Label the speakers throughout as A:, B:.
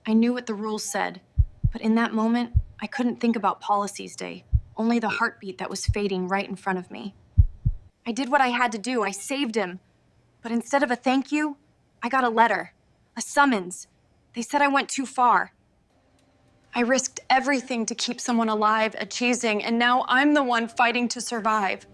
A: I knew what the rules said, but in that moment, I couldn't think about policies day, only the heartbeat that was fading right in front of me. I did what I had to do. I saved him. But instead of a thank you, I got a letter, a summons. They said I went too far. I risked everything to keep someone alive, achieving, and now I'm the one fighting to survive.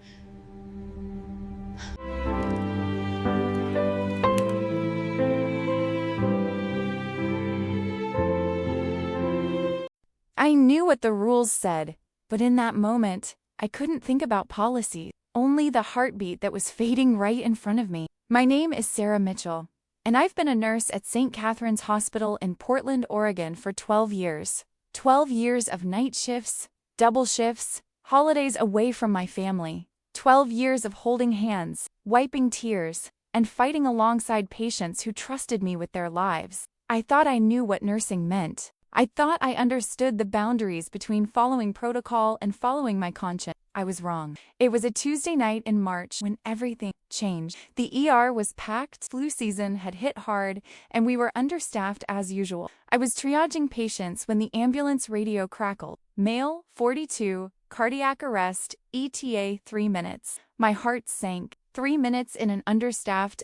B: I knew what the rules said, but in that moment, I couldn't think about policy, only the heartbeat that was fading right in front of me. My name is Sarah Mitchell, and I've been a nurse at St. Catherine's Hospital in Portland, Oregon for 12 years. 12 years of night shifts, double shifts, holidays away from my family. 12 years of holding hands, wiping tears, and fighting alongside patients who trusted me with their lives. I thought I knew what nursing meant. I thought I understood the boundaries between following protocol and following my conscience. I was wrong. It was a Tuesday night in March when everything changed. The ER was packed, flu season had hit hard, and we were understaffed as usual. I was triaging patients when the ambulance radio crackled. Male, 42, cardiac arrest, ETA 3 minutes. My heart sank. 3 minutes in an understaffed,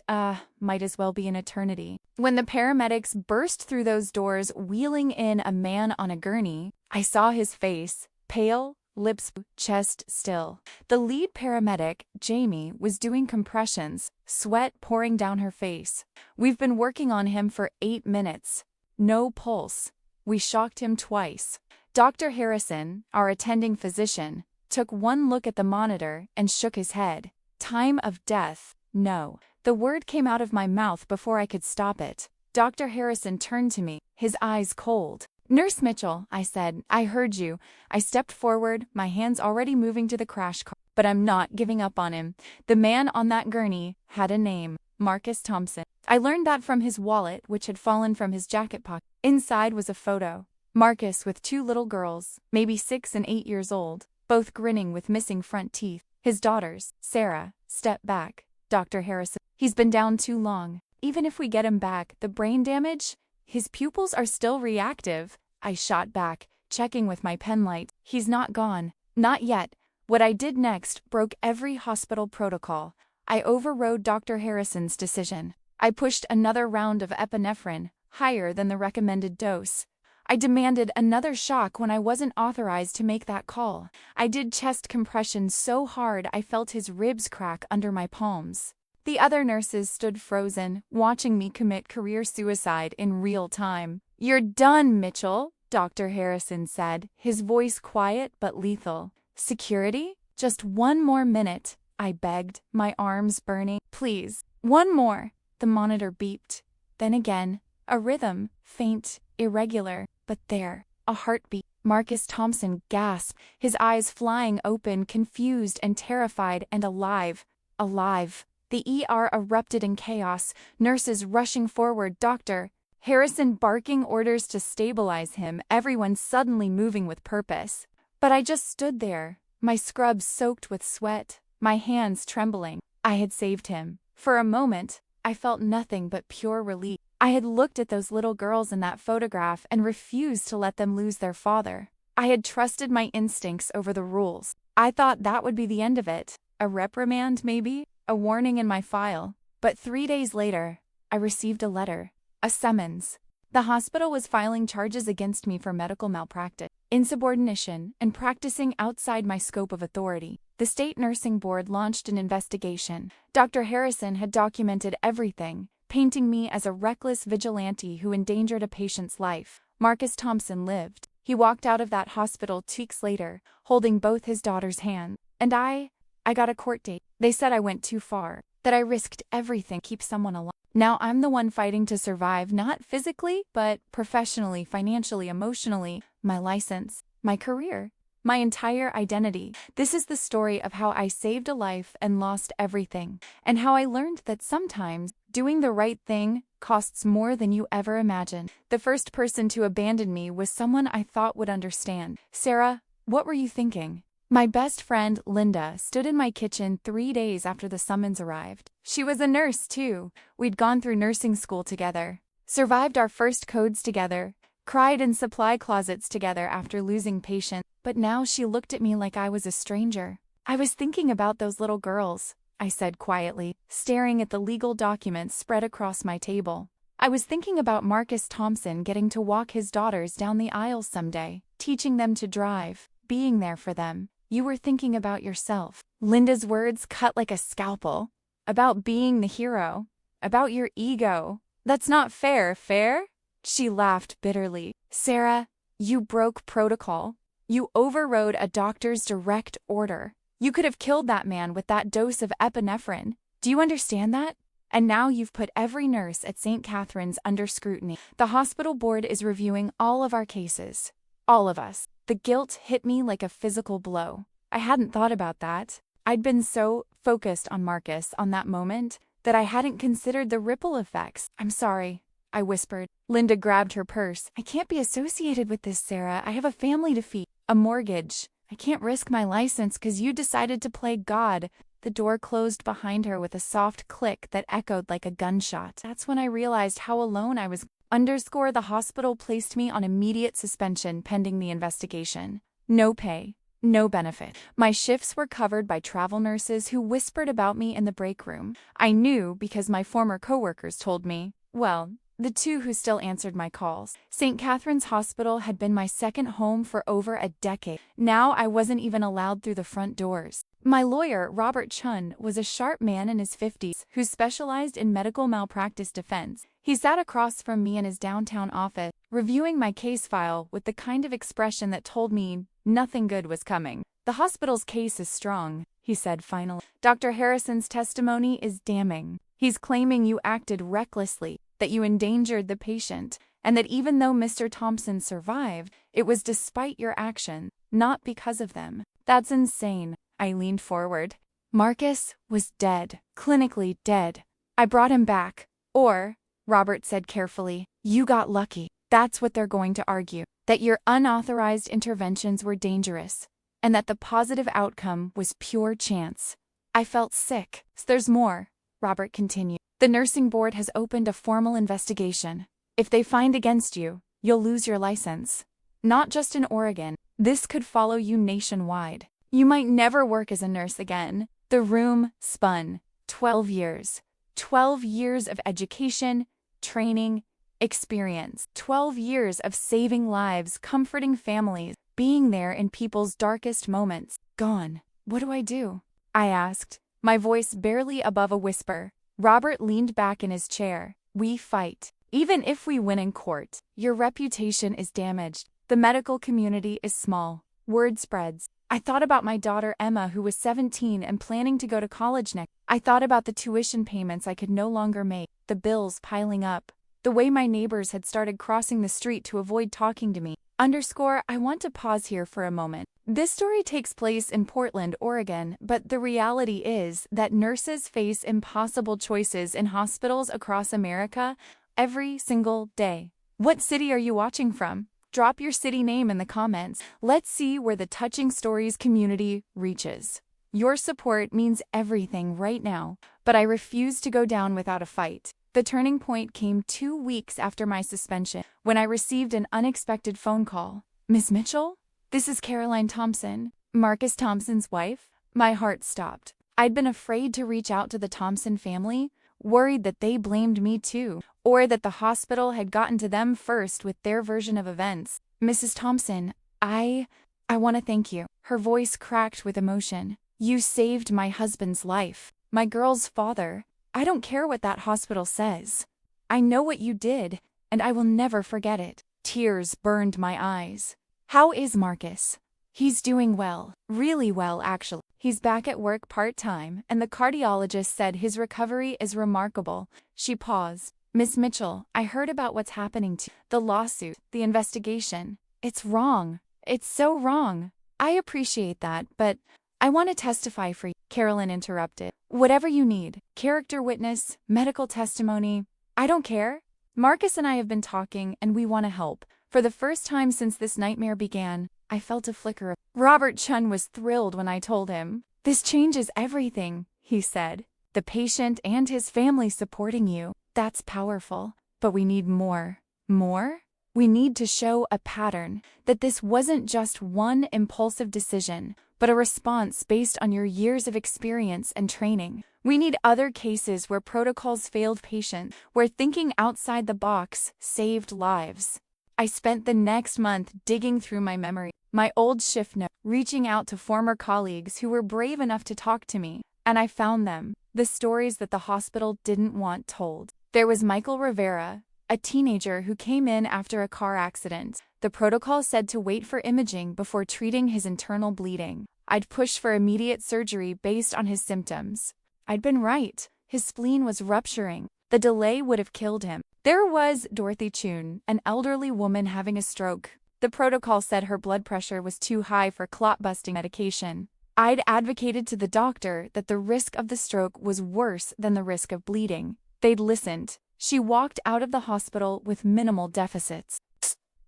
B: might as well be an eternity. When the paramedics burst through those doors wheeling in a man on a gurney, I saw his face, pale, lips, chest still. The lead paramedic, Jamie, was doing compressions, sweat pouring down her face. We've been working on him for 8 minutes. No pulse. We shocked him twice. Dr. Harrison, our attending physician, took one look at the monitor and shook his head. Time of death, no. The word came out of my mouth before I could stop it. Dr. Harrison turned to me, his eyes cold. "Nurse Mitchell," I said, "I heard you." I stepped forward, my hands already moving to the crash cart. But I'm not giving up on him. The man on that gurney had a name, Marcus Thompson. I learned that from his wallet, which had fallen from his jacket pocket. Inside was a photo. Marcus with 2 little girls, maybe 6 and 8 years old, both grinning with missing front teeth. His daughters, Sarah, step back. Dr. Harrison, he's been down too long. Even if we get him back, the brain damage? His pupils are still reactive. I shot back, checking with my pen light. He's not gone. Not yet. What I did next broke every hospital protocol. I overrode Dr. Harrison's decision. I pushed another round of epinephrine, higher than the recommended dose. I demanded another shock when I wasn't authorized to make that call. I did chest compressions so hard I felt his ribs crack under my palms. The other nurses stood frozen, watching me commit career suicide in real time. "You're done, Mitchell," Dr. Harrison said, his voice quiet but lethal. "Security? Just 1 more minute," I begged, my arms burning. "Please, 1 more." The monitor beeped. Then again, a rhythm, faint, irregular. But there, a heartbeat. Marcus Thompson gasped, his eyes flying open, confused and terrified and alive. Alive. The ER erupted in chaos, nurses rushing forward, Dr. Harrison barking orders to stabilize him, everyone suddenly moving with purpose. But I just stood there, my scrubs soaked with sweat, my hands trembling. I had saved him. For a moment, I felt nothing but pure relief. I had looked at those little girls in that photograph and refused to let them lose their father. I had trusted my instincts over the rules. I thought that would be the end of it. A reprimand, maybe? A warning in my file. But 3 days later, I received a letter. A summons. The hospital was filing charges against me for medical malpractice, insubordination, and practicing outside my scope of authority. The state nursing board launched an investigation. Dr. Harrison had documented everything, painting me as a reckless vigilante who endangered a patient's life. Marcus Thompson lived. He walked out of that hospital 2 weeks later, holding both his daughter's hands. And I got a court date. They said I went too far, that I risked everything to keep someone alive. Now I'm the one fighting to survive, not physically, but professionally, financially, emotionally. My license, my career, my entire identity. This is the story of how I saved a life and lost everything, and how I learned that sometimes doing the right thing costs more than you ever imagined. The first person to abandon me was someone I thought would understand. "Sarah, what were you thinking?" My best friend, Linda, stood in my kitchen 3 days after the summons arrived. She was a nurse, too. We'd gone through nursing school together, survived our first codes together, cried in supply closets together after losing patience, but now she looked at me like I was a stranger. I was thinking about those little girls, I said quietly, staring at the legal documents spread across my table. I was thinking about Marcus Thompson getting to walk his daughters down the aisle someday, teaching them to drive, being there for them. You were thinking about yourself. Linda's words cut like a scalpel. About being the hero. About your ego. That's not fair, fair? She laughed bitterly. Sarah, you broke protocol. You overrode a doctor's direct order. You could have killed that man with that dose of epinephrine. Do you understand that? And now you've put every nurse at St. Catherine's under scrutiny. The hospital board is reviewing all of our cases. All of us. The guilt hit me like a physical blow. I hadn't thought about that. I'd been so focused on Marcus on that moment that I hadn't considered the ripple effects. I'm sorry, I whispered. Linda grabbed her purse. I can't be associated with this, Sarah. I have a family to feed, a mortgage. I can't risk my license because you decided to play God. The door closed behind her with a soft click that echoed like a gunshot. That's when I realized how alone I was. The hospital placed me on immediate suspension pending the investigation. No pay, no benefit. My shifts were covered by travel nurses who whispered about me in the break room. I knew because my former coworkers told me. Well, the two who still answered my calls. St. Catherine's Hospital had been my second home for over a decade. Now I wasn't even allowed through the front doors. My lawyer, Robert Chun, was a sharp man in his 50s who specialized in medical malpractice defense. He sat across from me in his downtown office, reviewing my case file with the kind of expression that told me nothing good was coming. The hospital's case is strong, he said finally. Dr. Harrison's testimony is damning. He's claiming you acted recklessly, that you endangered the patient, and that even though Mr. Thompson survived, it was despite your action, not because of them. That's insane. I leaned forward. Marcus was dead, clinically dead. I brought him back. Or, Robert said carefully, you got lucky. That's what they're going to argue. That your unauthorized interventions were dangerous, and that the positive outcome was pure chance. I felt sick. There's more, Robert continued. The nursing board has opened a formal investigation. If they find against you, you'll lose your license. Not just in Oregon. This could follow you nationwide. You might never work as a nurse again. The room spun. 12 years. 12 years of education, training, experience. 12 years of saving lives, comforting families, being there in people's darkest moments. Gone. What do I do? I asked, my voice barely above a whisper. Robert leaned back in his chair. We fight. Even if we win in court, your reputation is damaged. The medical community is small. Word spreads. I thought about my daughter Emma, who was 17 and planning to go to college next. I thought about the tuition payments I could no longer make, the bills piling up, the way my neighbors had started crossing the street to avoid talking to me. I want to pause here for a moment. This story takes place in Portland, Oregon, but the reality is that nurses face impossible choices in hospitals across America every single day. What city are you watching from? Drop your city name in the comments. Let's see where the Touching Stories community reaches. Your support means everything right now, but I refuse to go down without a fight. The turning point came 2 weeks after my suspension, when I received an unexpected phone call. Miss Mitchell? This is Caroline Thompson, Marcus Thompson's wife. My heart stopped. I'd been afraid to reach out to the Thompson family, worried that they blamed me too, or that the hospital had gotten to them first with their version of events. Mrs. Thompson, I want to thank you. Her voice cracked with emotion. You saved my husband's life, my girl's father. I don't care what that hospital says. I know what you did, and I will never forget it. Tears burned my eyes. How is Marcus? He's doing well, really well actually. He's back at work part-time, and the cardiologist said his recovery is remarkable. She paused. Miss Mitchell, I heard about what's happening to the lawsuit, the investigation. It's wrong. It's so wrong. I appreciate that, but I want to testify for you. Carolyn interrupted. Whatever you need, character witness, medical testimony, I don't care. Marcus and I have been talking, and we want to help. For the first time since this nightmare began, I felt a flicker of. Robert Chun was thrilled when I told him. This changes everything, he said. The patient and his family supporting you. That's powerful. But we need more. More? We need to show a pattern, that this wasn't just one impulsive decision, but a response based on your years of experience and training. We need other cases where protocols failed patients, where thinking outside the box saved lives. I spent the next month digging through my memory, my old shift notes, reaching out to former colleagues who were brave enough to talk to me, and I found them, the stories that the hospital didn't want told. There was Michael Rivera, a teenager who came in after a car accident. The protocol said to wait for imaging before treating his internal bleeding. I'd pushed for immediate surgery based on his symptoms. I'd been right. His spleen was rupturing. The delay would have killed him. There was Dorothy Chun, an elderly woman having a stroke. The protocol said her blood pressure was too high for clot-busting medication. I'd advocated to the doctor that the risk of the stroke was worse than the risk of bleeding. They'd listened. She walked out of the hospital with minimal deficits.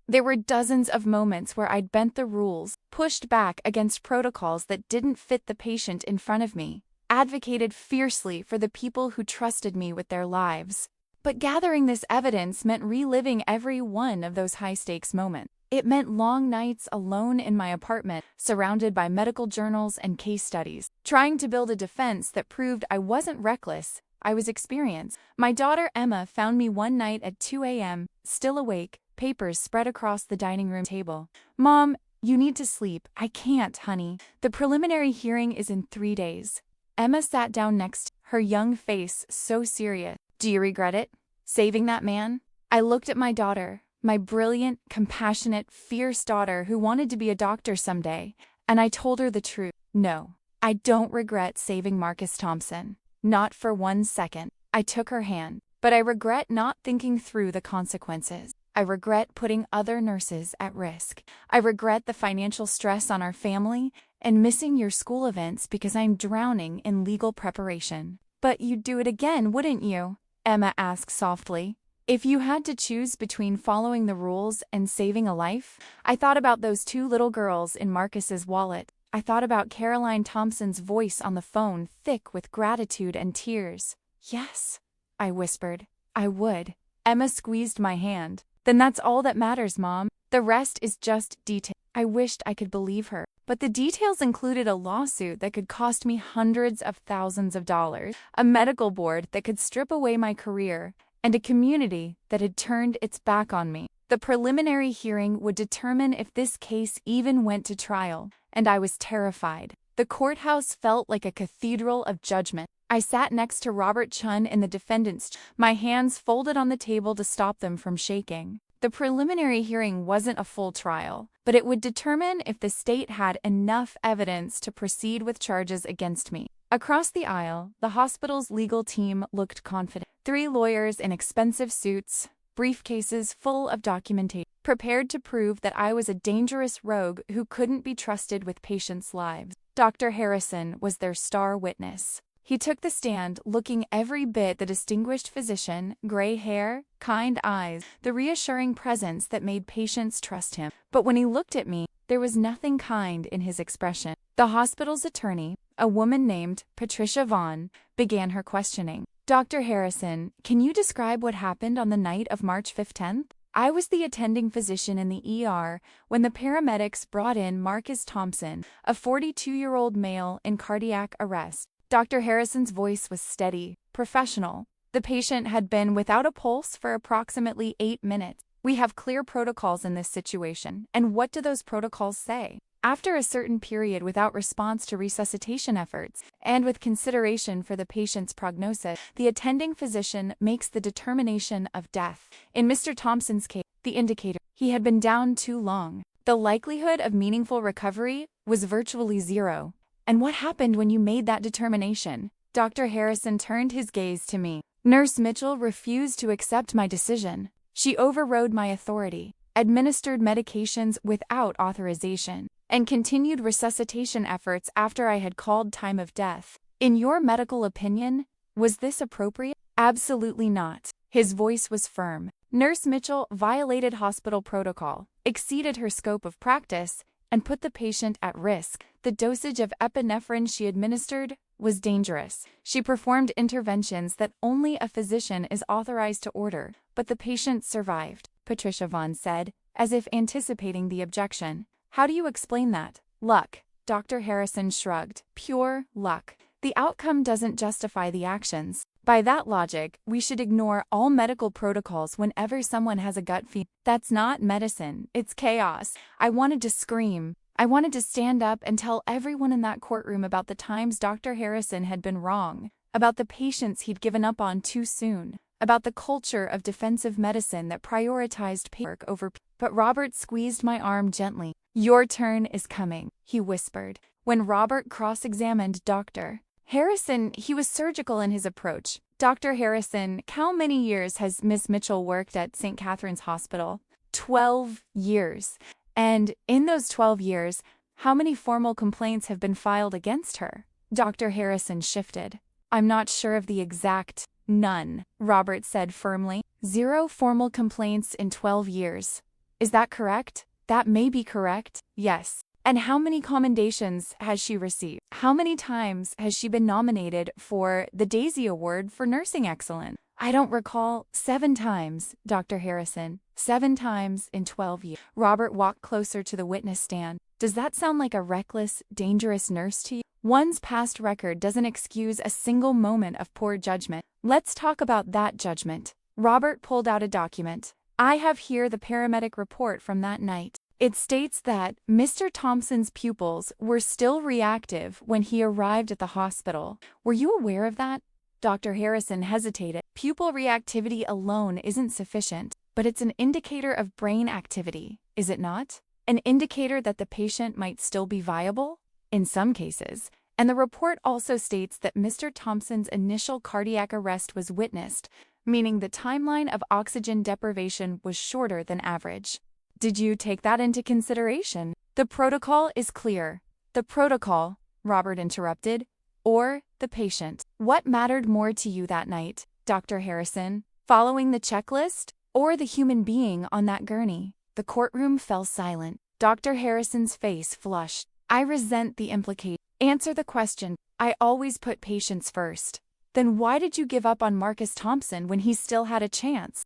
B: There were dozens of moments where I'd bent the rules, pushed back against protocols that didn't fit the patient in front of me, advocated fiercely for the people who trusted me with their lives. But gathering this evidence meant reliving every one of those high-stakes moments. It meant long nights alone in my apartment, surrounded by medical journals and case studies, trying to build a defense that proved I wasn't reckless, I was experienced. My daughter Emma found me one night at 2 a.m., still awake, papers spread across the dining room table. "Mom, you need to sleep." "I can't, honey. The preliminary hearing is in 3 days." Emma sat down next, her young face so serious. "Do you regret it? Saving that man?" I looked at my daughter, my brilliant, compassionate, fierce daughter who wanted to be a doctor someday, and I told her the truth. No, I don't regret saving Marcus Thompson. Not for 1 second. I took her hand, but I regret not thinking through the consequences. I regret putting other nurses at risk. I regret the financial stress on our family and missing your school events because I'm drowning in legal preparation. "But you'd do it again, wouldn't you?" Emma asked softly. "If you had to choose between following the rules and saving a life?" I thought about those 2 little girls in Marcus's wallet. I thought about Caroline Thompson's voice on the phone, thick with gratitude and tears. "Yes," I whispered. "I would." Emma squeezed my hand. "Then that's all that matters, Mom. The rest is just detail." I wished I could believe her, but the details included a lawsuit that could cost me hundreds of thousands of dollars, a medical board that could strip away my career, and a community that had turned its back on me. The preliminary hearing would determine if this case even went to trial, and I was terrified. The courthouse felt like a cathedral of judgment. I sat next to Robert Chun in the defendant's chair, my hands folded on the table to stop them from shaking. The preliminary hearing wasn't a full trial, but it would determine if the state had enough evidence to proceed with charges against me. Across the aisle, the hospital's legal team looked confident. 3 lawyers in expensive suits, briefcases full of documentation, prepared to prove that I was a dangerous rogue who couldn't be trusted with patients' lives. Dr. Harrison was their star witness. He took the stand looking every bit the distinguished physician, gray hair, kind eyes, the reassuring presence that made patients trust him. But when he looked at me, there was nothing kind in his expression. The hospital's attorney, a woman named Patricia Vaughn, began her questioning. "Dr. Harrison, can you describe what happened on the night of March 15th? I was the attending physician in the ER when the paramedics brought in Marcus Thompson, a 42-year-old male in cardiac arrest." Dr. Harrison's voice was steady, professional. The patient had been without a pulse for approximately 8 minutes. "We have clear protocols in this situation, and what do those protocols say? After a certain period without response to resuscitation efforts, and with consideration for the patient's prognosis, the attending physician makes the determination of death. In Mr. Thompson's case, the indicator, he had been down too long. The likelihood of meaningful recovery was virtually 0. And what happened when you made that determination?" Dr. Harrison turned his gaze to me. "Nurse Mitchell refused to accept my decision. She overrode my authority, administered medications without authorization, and continued resuscitation efforts after I had called time of death. In your medical opinion, was this appropriate?" "Absolutely not." His voice was firm. "Nurse Mitchell violated hospital protocol, exceeded her scope of practice, and put the patient at risk. The dosage of epinephrine she administered was dangerous. She performed interventions that only a physician is authorized to order, but the patient survived. Patricia Vaughn said, as if anticipating the objection. How do you explain that? Luck. Dr. Harrison shrugged. Pure luck. The outcome doesn't justify the actions. By that logic, we should ignore all medical protocols whenever someone has a gut feeling. That's not medicine, it's chaos. I wanted to scream. I wanted to stand up and tell everyone in that courtroom about the times Dr. Harrison had been wrong, about the patients he'd given up on too soon, about the culture of defensive medicine that prioritized paperwork over. But Robert squeezed my arm gently. Your turn is coming, he whispered. When Robert cross-examined Dr. Harrison, he was surgical in his approach. Dr. Harrison, how many years has Miss Mitchell worked at St. Catherine's Hospital? 12 years. And in those 12 years, how many formal complaints have been filed against her? Dr. Harrison shifted. I'm not sure of the exact. None, Robert said firmly. 0 formal complaints in 12 years. Is that correct? That may be correct. Yes. And how many commendations has she received? How many times has she been nominated for the Daisy Award for Nursing Excellence? I don't recall. 7 times, Dr. Harrison. 7 times in 12 years. Robert walked closer to the witness stand. Does that sound like a reckless, dangerous nurse to you? One's past record doesn't excuse a single moment of poor judgment. Let's talk about that judgment. Robert pulled out a document. I have here the paramedic report from that night. It states that Mr. Thompson's pupils were still reactive when he arrived at the hospital. Were you aware of that? Dr. Harrison hesitated. Pupil reactivity alone isn't sufficient, but it's an indicator of brain activity, is it not? An indicator that the patient might still be viable? In some cases. And the report also states that Mr. Thompson's initial cardiac arrest was witnessed, meaning the timeline of oxygen deprivation was shorter than average. Did you take that into consideration? The protocol is clear. The protocol, Robert interrupted, or the patient. What mattered more to you that night, Dr. Harrison? Following the checklist, or the human being on that gurney? The courtroom fell silent. Dr. Harrison's face flushed. I resent the implication. Answer the question. I always put patients first. Then why did you give up on Marcus Thompson when he still had a chance?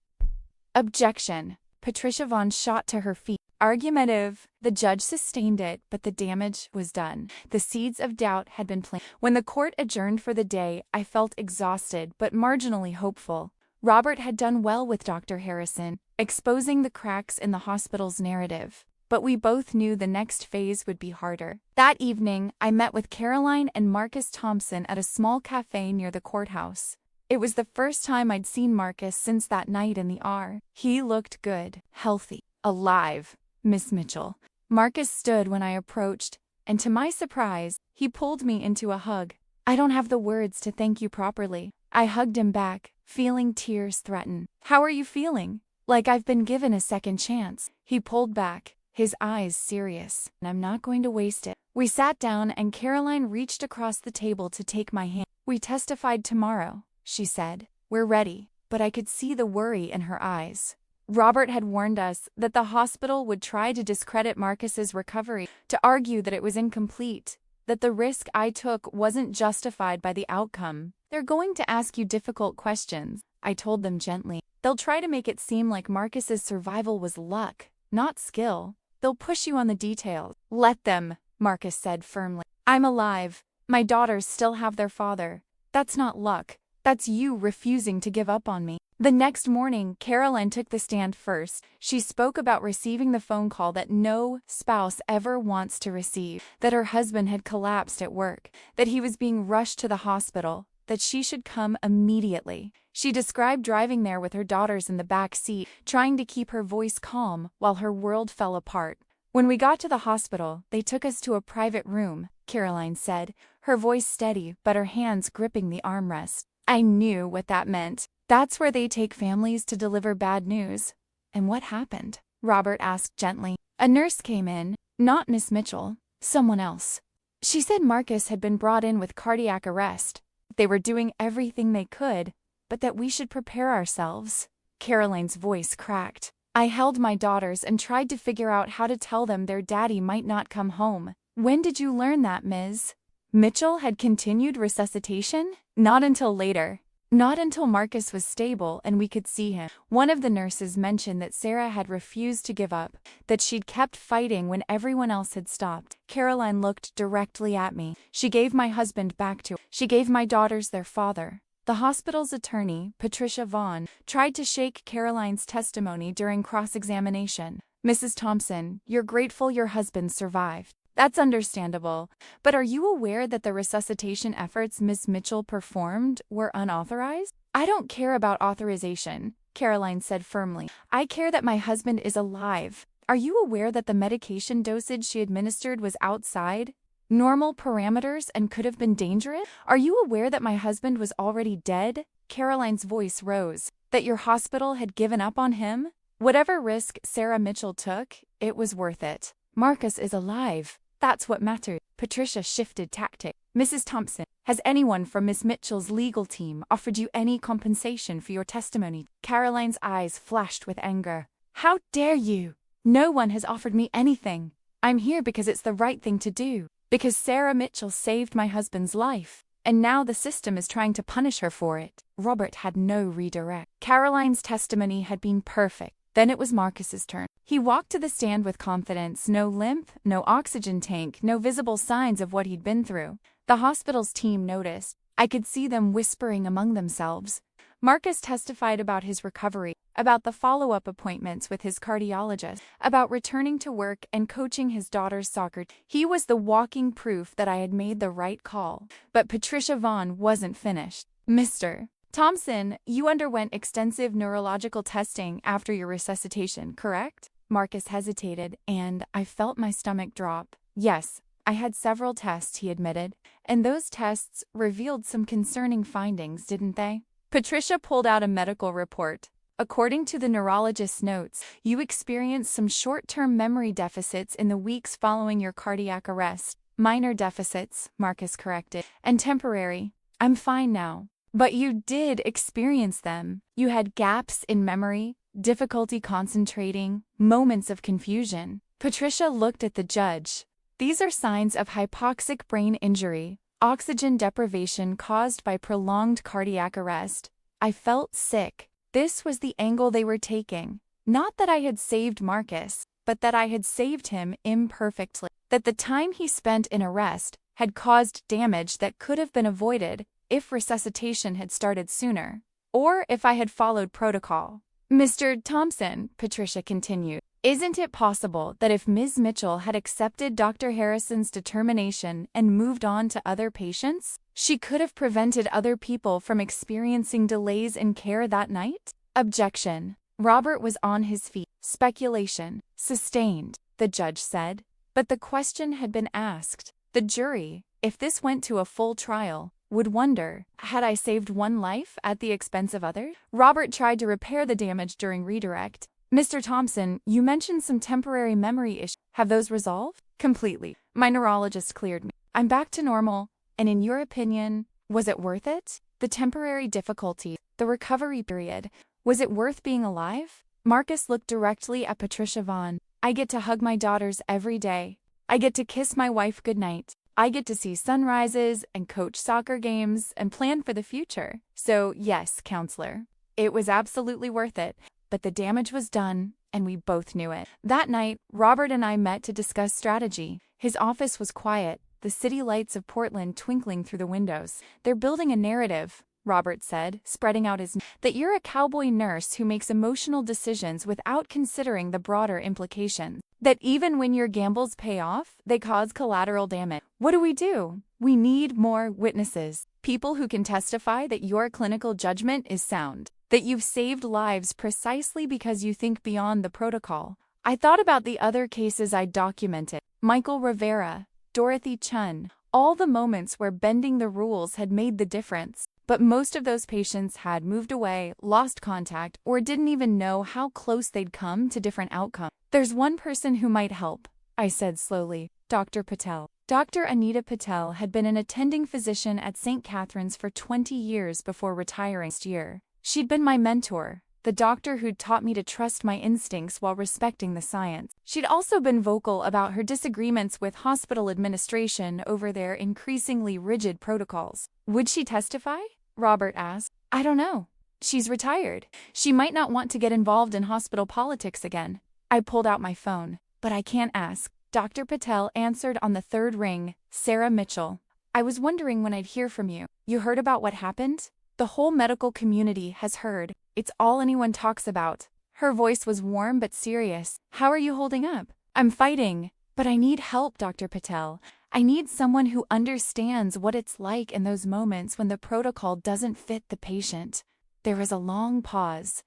B: Objection. Patricia Vaughn shot to her feet. Argumentative. The judge sustained it, but the damage was done. The seeds of doubt had been planted. When the court adjourned for the day, I felt exhausted but marginally hopeful. Robert had done well with Dr. Harrison, exposing the cracks in the hospital's narrative. But we both knew the next phase would be harder. That evening, I met with Caroline and Marcus Thompson at a small cafe near the courthouse. It was the first time I'd seen Marcus since that night in the R. He looked good, healthy, alive. Miss Mitchell. Marcus stood when I approached, and to my surprise, he pulled me into a hug. I don't have the words to thank you properly. I hugged him back, feeling tears threaten. How are you feeling? Like I've been given a second chance. He pulled back, his eyes serious. I'm not going to waste it. We sat down and Caroline reached across the table to take my hand. We testified tomorrow, she said. We're ready, but I could see the worry in her eyes. Robert had warned us that the hospital would try to discredit Marcus's recovery, to argue that it was incomplete, that the risk I took wasn't justified by the outcome. They're going to ask you difficult questions, I told them gently. They'll try to make it seem like Marcus's survival was luck, not skill. They'll push you on the details. Let them, Marcus said firmly. I'm alive. My daughters still have their father. That's not luck. That's you refusing to give up on me. The next morning, Caroline took the stand first. She spoke about receiving the phone call that no spouse ever wants to receive, that her husband had collapsed at work, that he was being rushed to the hospital, that she should come immediately. She described driving there with her daughters in the back seat, trying to keep her voice calm while her world fell apart. When we got to the hospital, they took us to a private room, Caroline said, her voice steady but her hands gripping the armrest. I knew what that meant. That's where they take families to deliver bad news. And what happened? Robert asked gently. A nurse came in, not Miss Mitchell, someone else. She said Marcus had been brought in with cardiac arrest. They were doing everything they could, but that we should prepare ourselves. Caroline's voice cracked. I held my daughters and tried to figure out how to tell them their daddy might not come home. When did you learn that, Ms. Mitchell had continued resuscitation? Not until later. Not until Marcus was stable and we could see him. One of the nurses mentioned that Sarah had refused to give up, that she'd kept fighting when everyone else had stopped. Caroline looked directly at me. She gave my husband back to her. She gave my daughters their father. The hospital's attorney, Patricia Vaughn, tried to shake Caroline's testimony during cross-examination. Mrs. Thompson, you're grateful your husband survived. That's understandable, but are you aware that the resuscitation efforts Miss Mitchell performed were unauthorized? I don't care about authorization, Caroline said firmly. I care that my husband is alive. Are you aware that the medication dosage she administered was outside normal parameters and could have been dangerous? Are you aware that my husband was already dead? Caroline's voice rose. That your hospital had given up on him? Whatever risk Sarah Mitchell took, it was worth it. Marcus is alive. That's what mattered. Patricia shifted tactic. Mrs. Thompson, has anyone from Miss Mitchell's legal team offered you any compensation for your testimony? Caroline's eyes flashed with anger. How dare you? No one has offered me anything. I'm here because it's the right thing to do. Because Sarah Mitchell saved my husband's life. And now the system is trying to punish her for it. Robert had no redirect. Caroline's testimony had been perfect. Then it was Marcus's turn. He walked to the stand with confidence, no limp, no oxygen tank, no visible signs of what he'd been through. The hospital's team noticed. I could see them whispering among themselves. Marcus testified about his recovery, about the follow-up appointments with his cardiologist, about returning to work and coaching his daughter's soccer. He was the walking proof that I had made the right call. But Patricia Vaughn wasn't finished. Mr. Thompson, you underwent extensive neurological testing after your resuscitation, correct? Marcus hesitated, and I felt my stomach drop. Yes, I had several tests, he admitted, and those tests revealed some concerning findings, didn't they? Patricia pulled out a medical report. According to the neurologist's notes, you experienced some short-term memory deficits in the weeks following your cardiac arrest. Minor deficits, Marcus corrected, and temporary. I'm fine now. But you did experience them. You had gaps in memory, difficulty concentrating, moments of confusion. Patricia looked at the judge. These are signs of hypoxic brain injury, oxygen deprivation caused by prolonged cardiac arrest. I felt sick. This was the angle they were taking. Not that I had saved Marcus, but that I had saved him imperfectly. That the time he spent in arrest had caused damage that could have been avoided if resuscitation had started sooner, or if I had followed protocol. Mr. Thompson, Patricia continued, isn't it possible that if Ms. Mitchell had accepted Dr. Harrison's determination and moved on to other patients, she could have prevented other people from experiencing delays in care that night? Objection. Robert was on his feet. Speculation. Sustained, the judge said. But the question had been asked. The jury, if this went to a full trial, would wonder, had I saved one life at the expense of others? Robert tried to repair the damage during redirect. Mr. Thompson, you mentioned some temporary memory issues. Have those resolved? Completely. My neurologist cleared me. I'm back to normal, and in your opinion, was it worth it? The temporary difficulty, the recovery period, was it worth being alive? Marcus looked directly at Patricia Vaughn. I get to hug my daughters every day. I get to kiss my wife goodnight. I get to see sunrises and coach soccer games and plan for the future. So yes, counselor, it was absolutely worth it, but the damage was done, and we both knew it. That night, Robert and I met to discuss strategy. His office was quiet, the city lights of Portland twinkling through the windows. They're building a narrative, Robert said, spreading out his that you're a cowboy nurse who makes emotional decisions without considering the broader implications. That even when your gambles pay off, they cause collateral damage. What do? We need more witnesses. People who can testify that your clinical judgment is sound. That you've saved lives precisely because you think beyond the protocol. I thought about the other cases I documented. Michael Rivera, Dorothy Chun, all the moments where bending the rules had made the difference. But most of those patients had moved away, lost contact, or didn't even know how close they'd come to different outcomes. There's one person who might help, I said slowly, Dr. Patel. Dr. Anita Patel had been an attending physician at St. Catherine's for 20 years before retiring last year. She'd been my mentor, the doctor who'd taught me to trust my instincts while respecting the science. She'd also been vocal about her disagreements with hospital administration over their increasingly rigid protocols. Would she testify? Robert asked. I don't know. She's retired. She might not want to get involved in hospital politics again. I pulled out my phone. But I can't ask. Dr. Patel answered on the third ring. Sarah Mitchell. I was wondering when I'd hear from you. You heard about what happened? The whole medical community has heard. It's all anyone talks about. Her voice was warm but serious. How are you holding up? I'm fighting. But I need help, Dr. Patel. I need someone who understands what it's like in those moments when the protocol doesn't fit the patient. There was a long pause.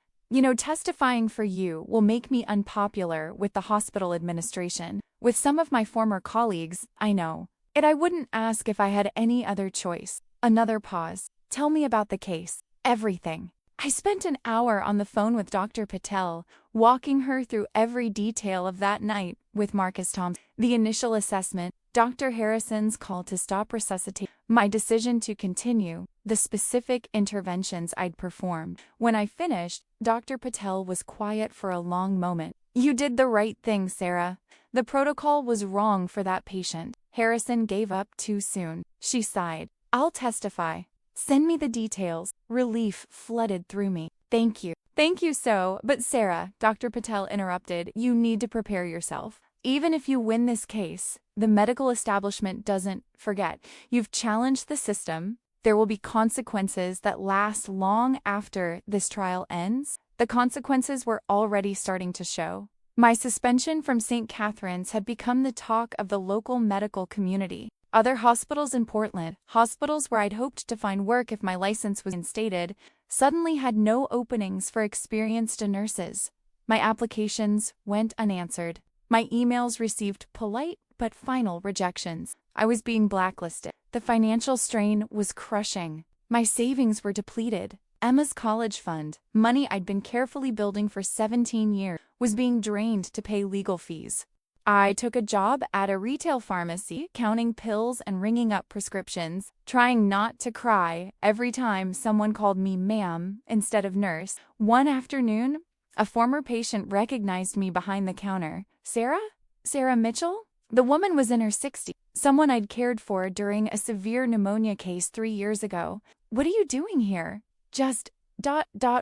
B: Testifying for you will make me unpopular with the hospital administration. With some of my former colleagues, I know. I wouldn't ask if I had any other choice. Another pause. Tell me about the case. Everything. I spent an hour on the phone with Dr. Patel, walking her through every detail of that night with Marcus Thompson. The initial assessment, Dr. Harrison's call to stop resuscitation, my decision to continue, the specific interventions I'd performed. When I finished, Dr. Patel was quiet for a long moment. You did the right thing, Sarah. The protocol was wrong for that patient. Harrison gave up too soon. She sighed. I'll testify. Send me the details. Relief flooded through me. Thank you. Thank you but Sarah, Dr. Patel interrupted, you need to prepare yourself. Even if you win this case, the medical establishment doesn't forget. You've challenged the system. There will be consequences that last long after this trial ends. The consequences were already starting to show. My suspension from St. Catherine's had become the talk of the local medical community. Other hospitals in Portland, hospitals where I'd hoped to find work if my license was instated, suddenly had no openings for experienced nurses. My applications went unanswered. My emails received polite but final rejections. I was being blacklisted. The financial strain was crushing. My savings were depleted. Emma's college fund, money I'd been carefully building for 17 years, was being drained to pay legal fees. I took a job at a retail pharmacy, counting pills and ringing up prescriptions, trying not to cry every time someone called me ma'am instead of nurse. One afternoon, a former patient recognized me behind the counter. Sarah? Sarah Mitchell? The woman was in her 60s, someone I'd cared for during a severe pneumonia case 3 years ago. What are you doing here? Just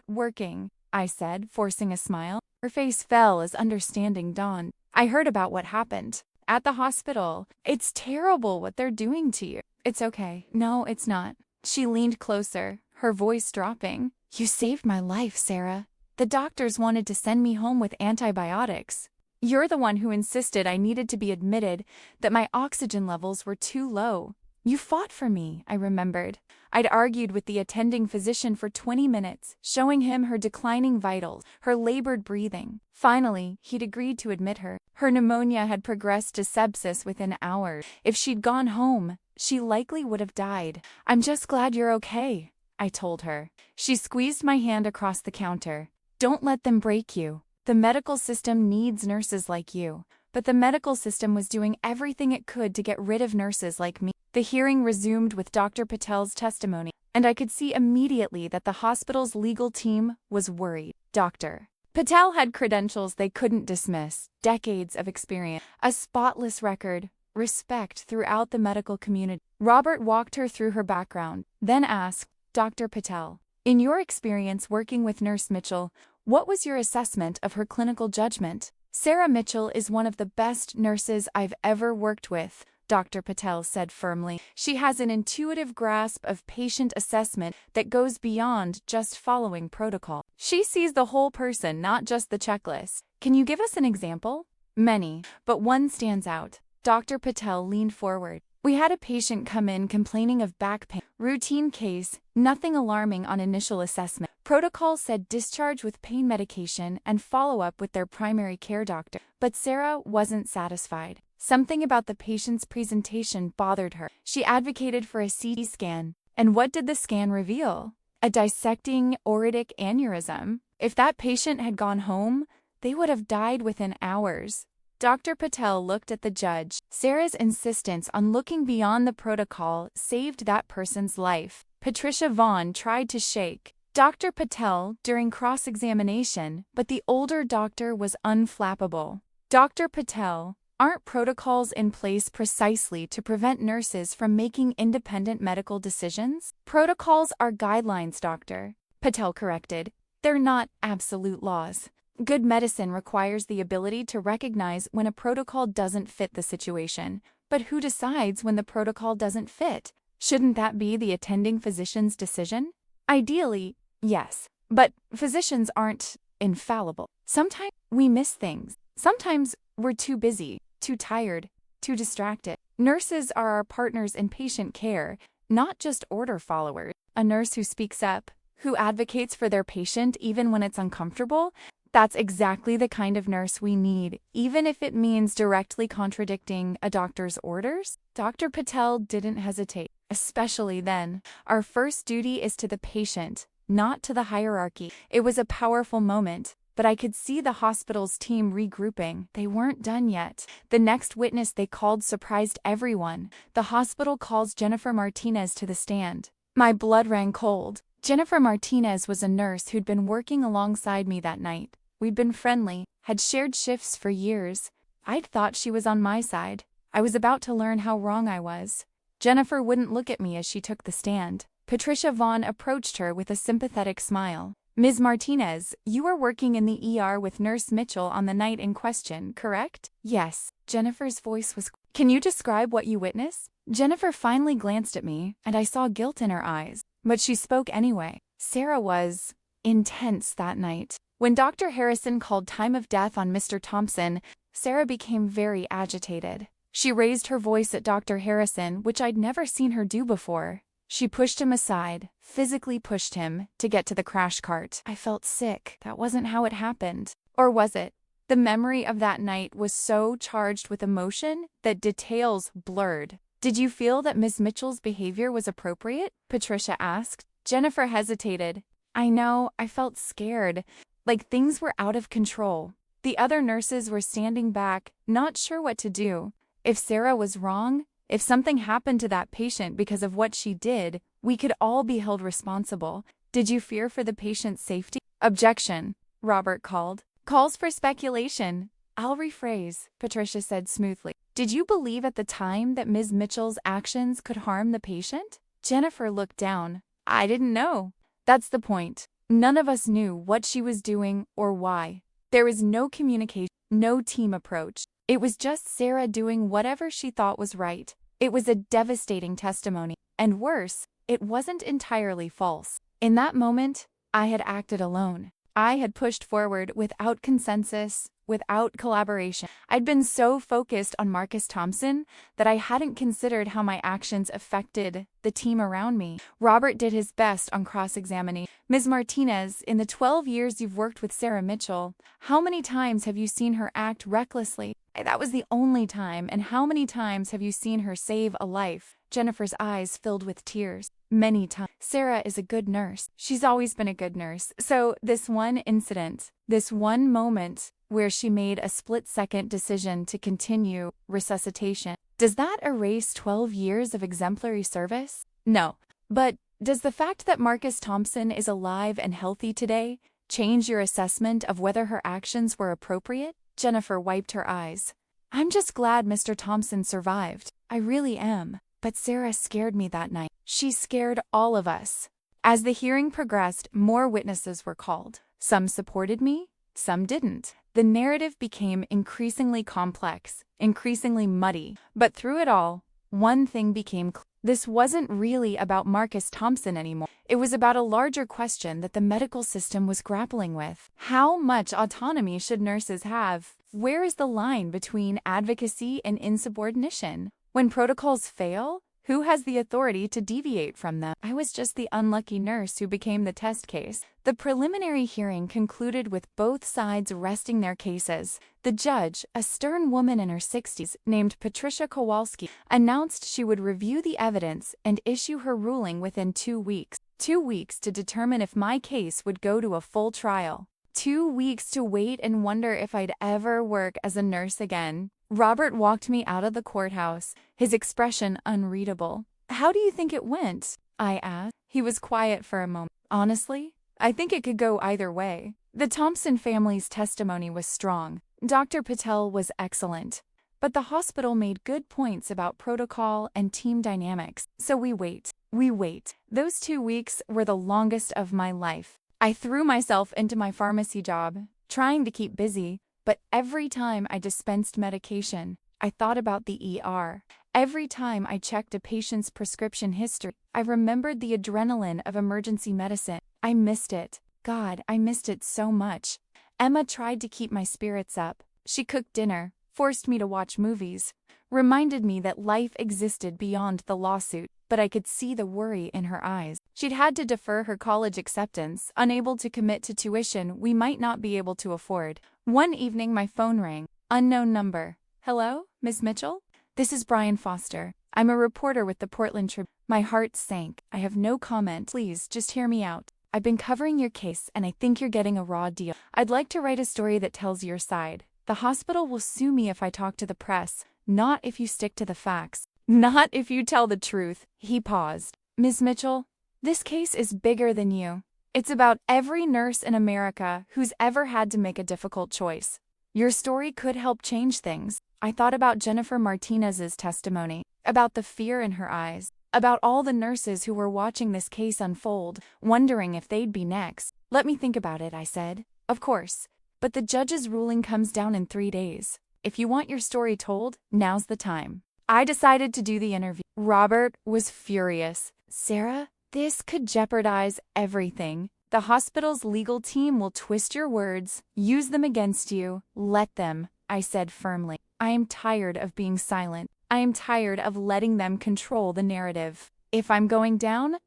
B: working, I said, forcing a smile. Her face fell as understanding dawned. I heard about what happened at the hospital. It's terrible what they're doing to you. It's okay. No, it's not. She leaned closer, her voice dropping. You saved my life, Sarah. The doctors wanted to send me home with antibiotics. You're the one who insisted I needed to be admitted, that my oxygen levels were too low. You fought for me, I remembered. I'd argued with the attending physician for 20 minutes, showing him her declining vitals, her labored breathing. Finally, he'd agreed to admit her. Her pneumonia had progressed to sepsis within hours. If she'd gone home, she likely would have died. I'm just glad you're okay, I told her. She squeezed my hand across the counter. Don't let them break you. The medical system needs nurses like you. But the medical system was doing everything it could to get rid of nurses like me. The hearing resumed with Dr. Patel's testimony, and I could see immediately that the hospital's legal team was worried. Dr. Patel had credentials they couldn't dismiss, decades of experience, a spotless record, respect throughout the medical community. Robert walked her through her background, then asked, Dr. Patel, in your experience working with Nurse Mitchell, what was your assessment of her clinical judgment? Sarah Mitchell is one of the best nurses I've ever worked with, Dr. Patel said firmly. She has an intuitive grasp of patient assessment that goes beyond just following protocol. She sees the whole person, not just the checklist. Can you give us an example? Many, but one stands out. Dr. Patel leaned forward. We had a patient come in complaining of back pain. Routine case, nothing alarming on initial assessment. Protocol said discharge with pain medication and follow up with their primary care doctor. But Sarah wasn't satisfied. Something about the patient's presentation bothered her. She advocated for a CT scan. And what did the scan reveal? A dissecting aortic aneurysm. If that patient had gone home, they would have died within hours. Dr. Patel looked at the judge. Sarah's insistence on looking beyond the protocol saved that person's life. Patricia Vaughn tried to shake Dr. Patel during cross-examination, but the older doctor was unflappable. Dr. Patel, Aren't protocols in place precisely to prevent nurses from making independent medical decisions? Protocols are guidelines, Dr. Patel corrected. They're not absolute laws. Good medicine requires the ability to recognize when a protocol doesn't fit the situation. But who decides when the protocol doesn't fit? Shouldn't that be the attending physician's decision? Ideally, yes. But physicians aren't infallible. Sometimes we miss things. Sometimes we're too busy, too tired, too distracted. Nurses are our partners in patient care, not just order followers. A nurse who speaks up, who advocates for their patient even when it's uncomfortable, that's exactly the kind of nurse we need, even if it means directly contradicting a doctor's orders. Dr. Patel didn't hesitate, especially then. Our first duty is to the patient, not to the hierarchy. It was a powerful moment, but I could see the hospital's team regrouping. They weren't done yet. The next witness they called surprised everyone. The hospital calls Jennifer Martinez to the stand. My blood ran cold. Jennifer Martinez was a nurse who'd been working alongside me that night. We'd been friendly, had shared shifts for years. I'd thought she was on my side. I was about to learn how wrong I was. Jennifer wouldn't look at me as she took the stand. Patricia Vaughn approached her with a sympathetic smile. Ms. Martinez, you were working in the ER with Nurse Mitchell on the night in question, correct? Yes. Jennifer's voice was... Can you describe what you witnessed? Jennifer finally glanced at me, and I saw guilt in her eyes. But she spoke anyway. Sarah was intense that night. When Dr. Harrison called time of death on Mr. Thompson, Sarah became very agitated. She raised her voice at Dr. Harrison, which I'd never seen her do before. She pushed him aside, physically pushed him, to get to the crash cart. I felt sick. That wasn't how it happened. Or was it? The memory of that night was so charged with emotion that details blurred. Did you feel that Ms. Mitchell's behavior was appropriate? Patricia asked. Jennifer hesitated. I know, I felt scared. Like things were out of control. The other nurses were standing back, not sure what to do. If Sarah was wrong, if something happened to that patient because of what she did, we could all be held responsible. Did you fear for the patient's safety? Objection, Robert called. Calls for speculation. I'll rephrase, Patricia said smoothly. Did you believe at the time that Ms. Mitchell's actions could harm the patient? Jennifer looked down. I didn't know. That's the point. None of us knew what she was doing or why. There was no communication, no team approach. It was just Sarah doing whatever she thought was right. It was a devastating testimony. And worse, it wasn't entirely false. In that moment, I had acted alone. I had pushed forward without consensus, without collaboration. I'd been so focused on Marcus Thompson that I hadn't considered how my actions affected the team around me. Robert did his best on cross-examining. Ms. Martinez, in the 12 years you've worked with Sarah Mitchell, how many times have you seen her act recklessly? That was the only time. And how many times have you seen her save a life? Jennifer's eyes filled with tears. Many times. Sarah is a good nurse. She's always been a good nurse. So this one incident, this one moment where she made a split-second decision to continue resuscitation, does that erase 12 years of exemplary service? No. But does the fact that Marcus Thompson is alive and healthy today change your assessment of whether her actions were appropriate? Jennifer wiped her eyes. I'm just glad Mr. Thompson survived. I really am. But Sarah scared me that night. She scared all of us. As the hearing progressed, more witnesses were called. Some supported me, some didn't. The narrative became increasingly complex, increasingly muddy. But through it all, one thing became clear. This wasn't really about Marcus Thompson anymore. It was about a larger question that the medical system was grappling with. How much autonomy should nurses have? Where is the line between advocacy and insubordination? When protocols fail, who has the authority to deviate from them? I was just the unlucky nurse who became the test case. The preliminary hearing concluded with both sides resting their cases. The judge, a stern woman in her 60s named Patricia Kowalski, announced she would review the evidence and issue her ruling within 2 weeks. 2 weeks to determine if my case would go to a full trial. 2 weeks to wait and wonder if I'd ever work as a nurse again. Robert walked me out of the courthouse, his expression unreadable. How do you think it went? I asked. He was quiet for a moment. Honestly, I think it could go either way. The Thompson family's testimony was strong. Dr. Patel was excellent. But the hospital made good points about protocol and team dynamics. So we wait. We wait. Those 2 weeks were the longest of my life. I threw myself into my pharmacy job, trying to keep busy, but every time I dispensed medication, I thought about the ER. Every time I checked a patient's prescription history, I remembered the adrenaline of emergency medicine. I missed it. God, I missed it so much. Emma tried to keep my spirits up. She cooked dinner, forced me to watch movies, reminded me that life existed beyond the lawsuit, but I could see the worry in her eyes. She'd had to defer her college acceptance, unable to commit to tuition we might not be able to afford. One evening my phone rang. Unknown number. Hello, Miss Mitchell? This is Brian Foster. I'm a reporter with the Portland Tribune. My heart sank. I have no comment. Please, just hear me out. I've been covering your case and I think you're getting a raw deal. I'd like to write a story that tells your side. The hospital will sue me if I talk to the press, not if you stick to the facts. Not if you tell the truth. He paused. Ms. Mitchell, this case is bigger than you. It's about every nurse in America who's ever had to make a difficult choice. Your story could help change things. I thought about Jennifer Martinez's testimony, about the fear in her eyes, about all the nurses who were watching this case unfold, wondering if they'd be next. Let me think about it, I said. Of course. But the judge's ruling comes down in 3 days. If you want your story told, now's the time. I decided to do the interview. Robert was furious. Sarah, this could jeopardize everything. The hospital's legal team will twist your words, use them against you. Let them, I said firmly. I am tired of being silent. I am tired of letting them control the narrative. If I'm going down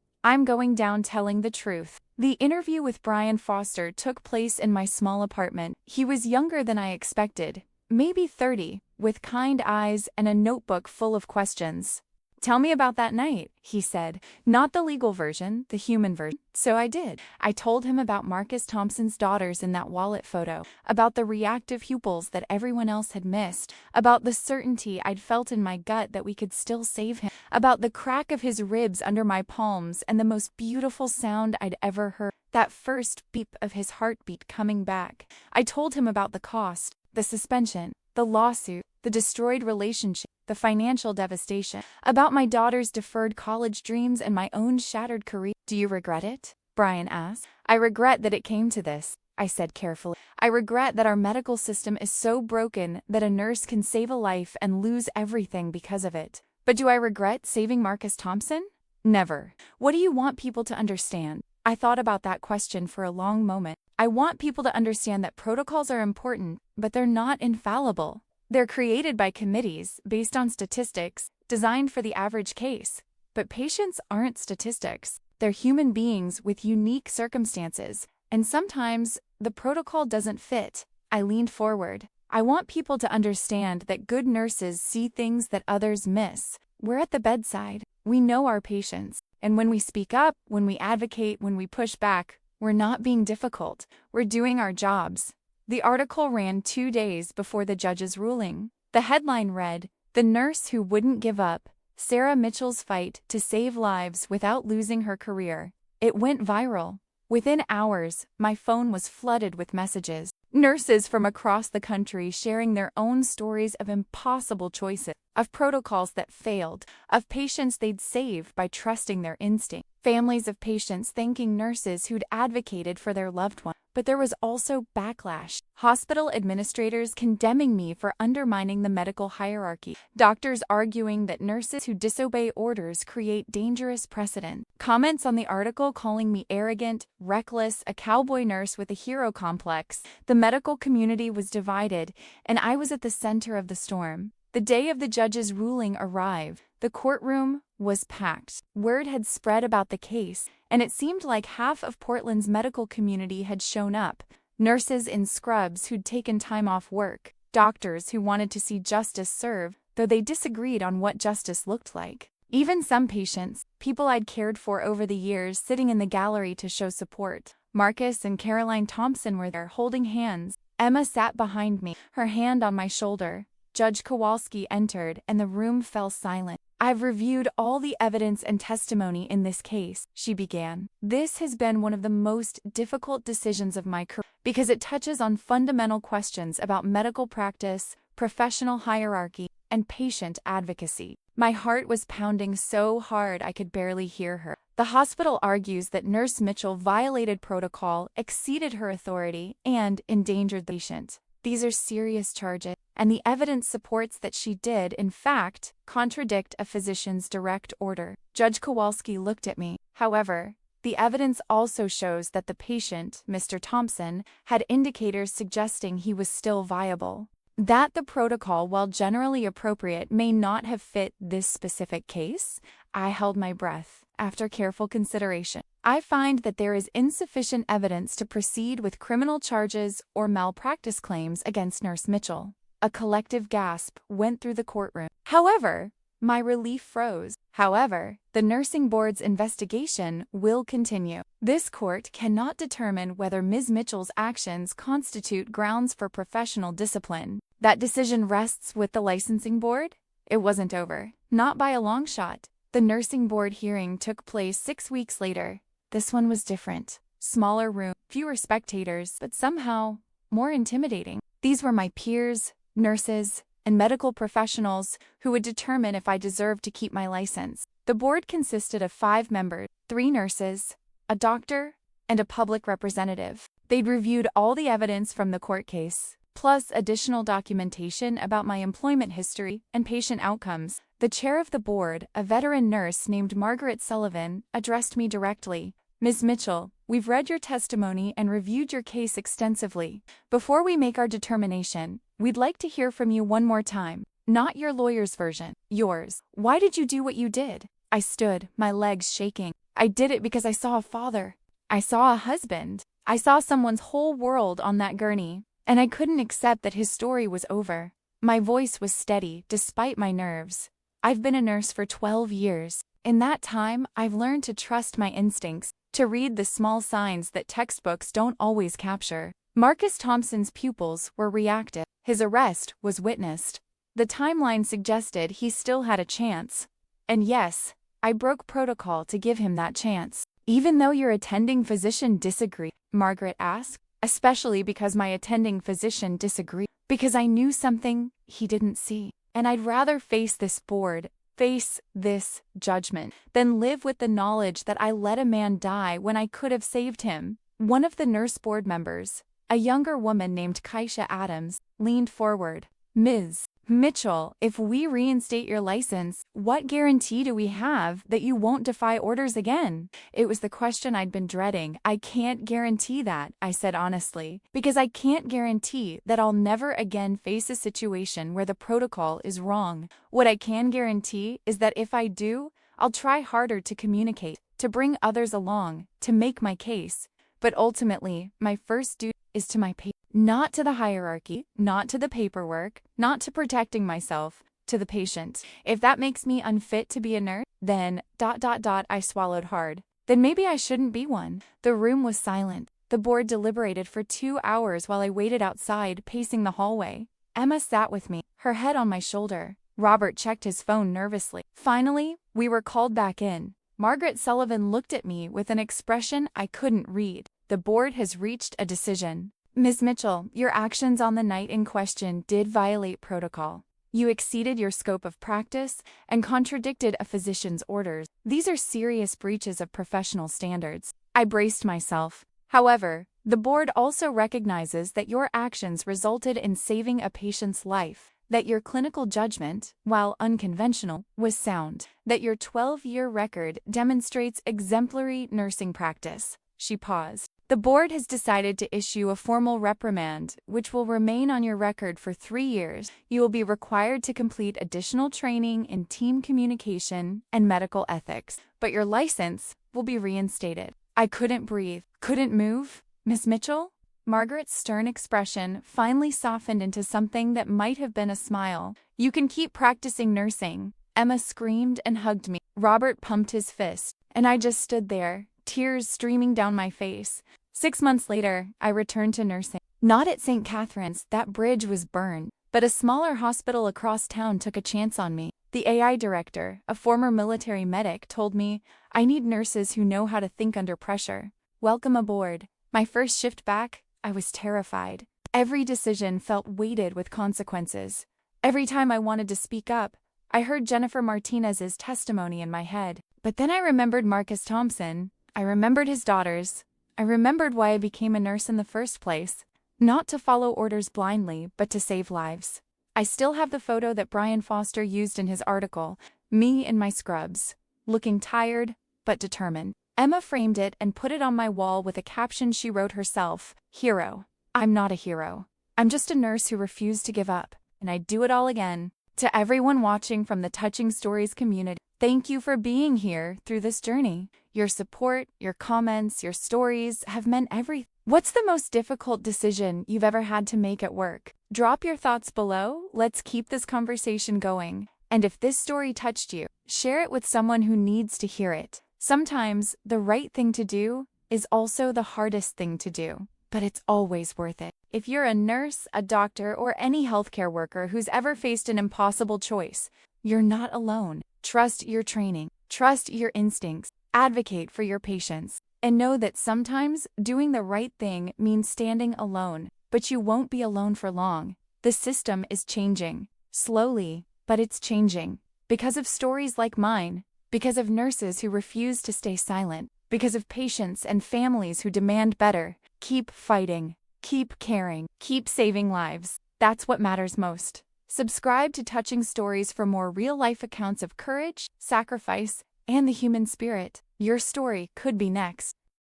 B: telling the truth. The interview with Brian Foster took place in my small apartment. He was younger than I expected, maybe 30, with kind eyes and a notebook full of questions. Tell me about that night, he said. Not the legal version, the human version. So I did. I told him about Marcus Thompson's daughters in that wallet photo, about the reactive pupils that everyone else had missed, about the certainty I'd felt in my gut that we could still save him, about the crack of his ribs under my palms and the most beautiful sound I'd ever heard, that first beep of his heartbeat coming back. I told him about the cost, the suspension, the lawsuit, the destroyed relationship, the financial devastation, about my daughter's deferred college dreams and my own shattered career. Do you regret it? Brian asked. I regret that it came to this, I said carefully. I regret that our medical system is so broken that a nurse can save a life and lose everything because of it. But do I regret saving Marcus Thompson? Never. What do you want people to understand? I thought about that question for a long moment. I want people to understand that protocols are important, but they're not infallible. They're created by committees based on statistics, designed for the average case. But patients aren't statistics. They're human beings with unique circumstances, and sometimes the protocol doesn't fit. I leaned forward. I want people to understand that good nurses see things that others miss. We're at the bedside. We know our patients. And when we speak up, when we advocate, when we push back, we're not being difficult. We're doing our jobs. The article ran 2 days before the judge's ruling. The headline read, "The Nurse Who Wouldn't Give Up, Sarah Mitchell's Fight to Save Lives Without Losing Her Career." It went viral. Within hours, my phone was flooded with messages. Nurses from across the country sharing their own stories of impossible choices, of protocols that failed, of patients they'd saved by trusting their instinct. Families of patients thanking nurses who'd advocated for their loved ones. But there was also backlash. Hospital administrators condemning me for undermining the medical hierarchy. Doctors arguing that nurses who disobey orders create dangerous precedent. Comments on the article calling me arrogant, reckless, a cowboy nurse with a hero complex. The medical community was divided, and I was at the center of the storm. The day of the judge's ruling arrived. The courtroom was packed. Word had spread about the case, and it seemed like half of Portland's medical community had shown up. Nurses in scrubs who'd taken time off work, doctors who wanted to see justice served, though they disagreed on what justice looked like. Even some patients, people I'd cared for over the years, sitting in the gallery to show support. Marcus and Caroline Thompson were there, holding hands. Emma sat behind me, her hand on my shoulder. Judge Kowalski entered, and the room fell silent. "I've reviewed all the evidence and testimony in this case," she began. "This has been one of the most difficult decisions of my career because it touches on fundamental questions about medical practice, professional hierarchy, and patient advocacy. My heart was pounding so hard I could barely hear her. The hospital argues that Nurse Mitchell violated protocol, exceeded her authority, and endangered the patient. These are serious charges, and the evidence supports that she did, in fact, contradict a physician's direct order. Judge Kowalski looked at me. However, the evidence also shows that the patient, Mr. Thompson, had indicators suggesting he was still viable. That the protocol, while generally appropriate, may not have fit this specific case, I held my breath. After careful consideration, I find that there is insufficient evidence to proceed with criminal charges or malpractice claims against Nurse Mitchell. A collective gasp went through the courtroom. However, my relief froze. However, the nursing board's investigation will continue. This court cannot determine whether Ms. Mitchell's actions constitute grounds for professional discipline. That decision rests with the licensing board. It wasn't over. Not by a long shot. The nursing board hearing took place 6 weeks later. This one was different. Smaller room, fewer spectators, but somehow more intimidating. These were my peers, nurses, and medical professionals who would determine if I deserved to keep my license. The board consisted of 5 members, 3 nurses, a doctor, and a public representative. They'd reviewed all the evidence from the court case, plus additional documentation about my employment history and patient outcomes. The chair of the board, a veteran nurse named Margaret Sullivan, addressed me directly. Ms. Mitchell, we've read your testimony and reviewed your case extensively. Before we make our determination, we'd like to hear from you one more time. Not your lawyer's version, yours. Why did you do what you did? I stood, my legs shaking. I did it because I saw a father. I saw a husband. I saw someone's whole world on that gurney, and I couldn't accept that his story was over. My voice was steady, despite my nerves. I've been a nurse for 12 years. In that time, I've learned to trust my instincts, to read the small signs that textbooks don't always capture. Marcus Thompson's pupils were reactive. His arrest was witnessed. The timeline suggested he still had a chance. And yes, I broke protocol to give him that chance. Even though your attending physician disagreed, Margaret asked, especially because my attending physician disagreed, because I knew something he didn't see. And I'd rather face this board, face this judgment, than live with the knowledge that I let a man die when I could have saved him. One of the nurse board members, a younger woman named Keisha Adams, leaned forward. Ms. Mitchell, if we reinstate your license, what guarantee do we have that you won't defy orders again? It was the question I'd been dreading. I can't guarantee that, I said honestly, because I can't guarantee that I'll never again face a situation where the protocol is wrong. What I can guarantee is that if I do, I'll try harder to communicate, to bring others along, to make my case. But ultimately, my first duty is to my patient. Not to the hierarchy, not to the paperwork, not to protecting myself, to the patient. If that makes me unfit to be a nurse, then ... I swallowed hard. Then maybe I shouldn't be one. The room was silent. The board deliberated for 2 hours while I waited outside, pacing the hallway. Emma sat with me, her head on my shoulder. Robert checked his phone nervously. Finally, we were called back in. Margaret Sullivan looked at me with an expression I couldn't read. The board has reached a decision. Ms. Mitchell, your actions on the night in question did violate protocol. You exceeded your scope of practice and contradicted a physician's orders. These are serious breaches of professional standards. I braced myself. However, the board also recognizes that your actions resulted in saving a patient's life, that your clinical judgment, while unconventional, was sound, that your 12-year record demonstrates exemplary nursing practice. She paused. The board has decided to issue a formal reprimand, which will remain on your record for 3 years. You will be required to complete additional training in team communication and medical ethics, but your license will be reinstated. I couldn't breathe, couldn't move. Miss Mitchell? Margaret's stern expression finally softened into something that might have been a smile. You can keep practicing nursing. Emma screamed and hugged me. Robert pumped his fist, and I just stood there, tears streaming down my face. 6 months later, I returned to nursing. Not at St. Catherine's, that bridge was burned, but a smaller hospital across town took a chance on me. The AI director, a former military medic, told me, I need nurses who know how to think under pressure. Welcome aboard. My first shift back, I was terrified. Every decision felt weighted with consequences. Every time I wanted to speak up, I heard Jennifer Martinez's testimony in my head. But then I remembered Marcus Thompson. I remembered his daughters. I remembered why I became a nurse in the first place. Not to follow orders blindly, but to save lives. I still have the photo that Brian Foster used in his article, me in my scrubs, looking tired, but determined. Emma framed it and put it on my wall with a caption she wrote herself, "Hero. I'm not a hero. I'm just a nurse who refused to give up, and I'd do it all again." To everyone watching from the Touching Stories community, thank you for being here through this journey. Your support, your comments, your stories have meant everything. What's the most difficult decision you've ever had to make at work? Drop your thoughts below. Let's keep this conversation going. And if this story touched you, share it with someone who needs to hear it. Sometimes the right thing to do is also the hardest thing to do, but it's always worth it. If you're a nurse, a doctor, or any healthcare worker who's ever faced an impossible choice, you're not alone. Trust your training, trust your instincts, advocate for your patients, and know that sometimes doing the right thing means standing alone, but you won't be alone for long. The system is changing, slowly, but it's changing. Because of stories like mine, because of nurses who refuse to stay silent, because of patients and families who demand better. Keep fighting, keep caring, keep saving lives. That's what matters most. Subscribe to Touching Stories for more real-life accounts of courage, sacrifice, and the human spirit. Your story could be next.